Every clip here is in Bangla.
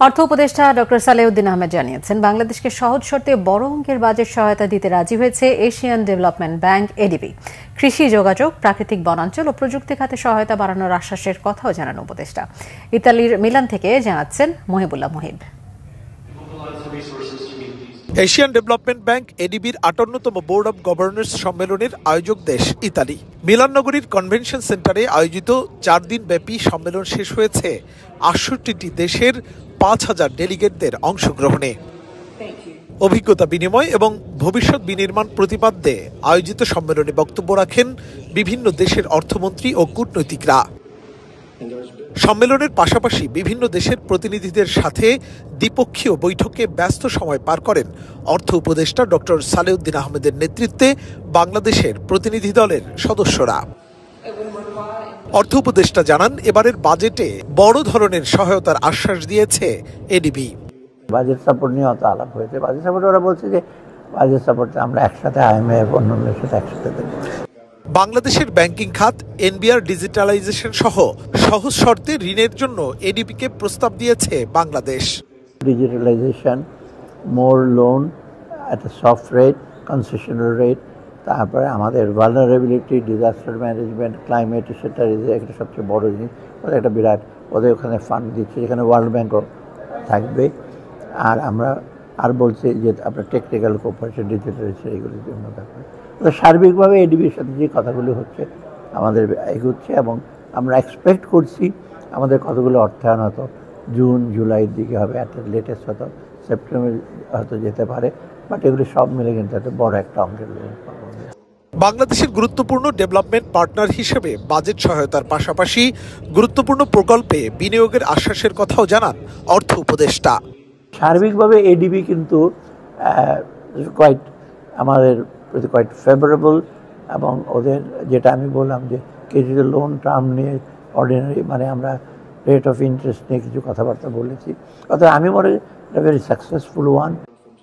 অর্থ উপদেষ্টা ডক্টর সালেউদ্দিন আহমেদ জানিয়েছেন, বাংলাদেশকে সহজ শর্তে বড় অঙ্কের বাজেট সহায়তা দিতে রাজি হয়েছে এশিয়ান ডেভেলপমেন্ট ব্যাংক এডিবি। কৃষি, যোগাযোগ, প্রাকৃতিক বনাঞ্চল ও প্রযুক্তি খাতে সহায়তা বাড়ানোর আশ্বাসের কথাও জানান উপদেষ্টা। ইতালির মিলান থেকে জানাচ্ছেন Mohibullah Muhib. Asian Development Bank এডিবির 58তম বোর্ড অব গভর্নর্স সম্মেলনের আয়োজক দেশ ইতালি। মিলান নগরীর কনভেনশন সেন্টারে আয়োজিত 4 দিন ব্যাপী সম্মেলন শেষ হয়েছে 68টি দেশের 5000 ডেলিগেটদের অংশগ্রহণে। অভিজ্ঞতা বিনিময় এবং ভবিষ্যৎ বিনির্মাণ প্রতিপাদ্যে আয়োজিত সম্মেলনে বক্তব্য রাখেন বিভিন্ন দেশের অর্থমন্ত্রী ও কূটনৈতিকরা। সম্মেলনের পাশাপাশি বিভিন্ন দেশের প্রতিনিধিদের সাথে দ্বিপক্ষীয় বৈঠকে ব্যস্ত সময় পার করেন অর্থ উপদেষ্টা ডক্টর সালেউদ্দিন আহমেদের নেতৃত্বে বাংলাদেশের প্রতিনিধি দলের সদস্যরা। অর্থ উপদেষ্টা জানান, এবারের বাজেটে বড় ধরনের সহায়তার আশ্বাস দিয়েছে এডিবি। বাজেট সাপোর্ট নিয়ে অত আলাপ হয়েছে। বাজেট সাপোর্ট ওরা বলছে যে বাজেট সাপোর্টে আমরা একসাথে IMF অন্যান্যের সাথে একসাথে দেব। বাংলাদেশের ব্যাংকিং খাত এনবিআর ডিজিটালাইজেশন সহ সহজ শর্তে ঋণের জন্য এডিবিকে প্রস্তাব দিয়েছে Bangladesh. Digitalization, more loan at a soft rate, concessional rate, তারপরে আমাদের ভালনারেবিলিটি, ডিজাস্টার ম্যানেজমেন্ট, ক্লাইমেট, সেটা একটা সবচেয়ে বড় জিনিস। ওদের একটা বিরাট ওদের ওখানে ফান্ড দিচ্ছে, যেখানে ওয়ার্ল্ড ব্যাংকও থাকবে। আর আমরা আর বলছি যে আপনার টেকনিক্যাল কোঅপারেশন, ডিজিটালাইজেশন, এগুলির জন্য ব্যাপার। সার্বিকভাবে এডিবির সাথে যে কথাগুলি হচ্ছে আমাদের এগোচ্ছে এবং আমরা এক্সপেক্ট করছি আমাদের কতগুলো অর্থায়ন হয়তো জুন জুলাইয়ের দিকে হবে, একটা লেটেস্ট হয়তো সেপ্টেম্বর হয়তো যেতে পারে, বাট এগুলি সব মিলে কিন্তু একটা বড় একটা অঙ্কের পাবো। বাংলাদেশের গুরুত্বপূর্ণ ডেভেলপমেন্ট পার্টনার হিসেবে বাজেট সহায়তার পাশাপাশি গুরুত্বপূর্ণ প্রকল্পে বিনিয়োগের আশ্বাসের কথাও জানান অর্থ উপদেষ্টা। সার্বিকভাবে এডিবি কিন্তু কোয়াইট আমাদের প্রতি কোয়াইট ফেভারেবল, এবং ওদের যেটা আমি বললাম যে কিছু লোন টার্ম নিয়ে অর্ডিনারি মানে আমরা রেট অফ ইন্টারেস্ট নিয়ে কিছু কথাবার্তা বলেছি, অর্থাৎ আমি মনে করি ভেরি সাকসেসফুল ওয়ান।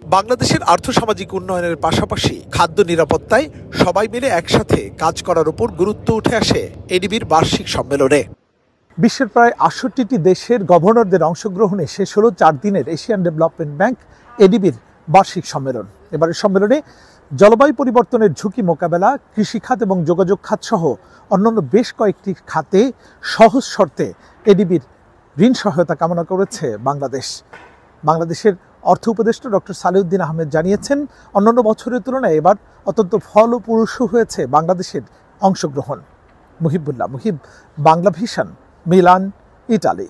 বাংলাদেশের আর্থসামাজিক উন্নয়নের পাশাপাশি খাদ্য নিরাপত্তায় সবাই মিলে একসাথে কাজ করার উপর গুরুত্ব উঠে আসে এডিবির বার্ষিক সম্মেলনে। বিশ্বের প্রায় 68টি দেশের গভর্নরদের অংশগ্রহণে শেষ হলো 4 দিনের এশিয়ান ডেভেলপমেন্ট ব্যাংক এডিবির বার্ষিক সম্মেলন। এবারের সম্মেলনে জলবায়ু পরিবর্তনের ঝুঁকি মোকাবেলা, কৃষি খাত এবং যোগাযোগ খাত সহ অন্যান্য বেশ কয়েকটি খাতে সহজ শর্তে এডিবির ঋণ সহায়তা কামনা করেছে বাংলাদেশ। বাংলাদেশের অর্থ উপদেষ্টা ডক্টর সালেউদ্দিন আহমেদ জানিয়েছেন, অন্যান্য বছরের তুলনায় এবার অত্যন্ত ফলপ্রসূ হয়েছে বাংলাদেশের অংশগ্রহণ। Muhibullah Muhib, Bangla vision, Milan, Italy.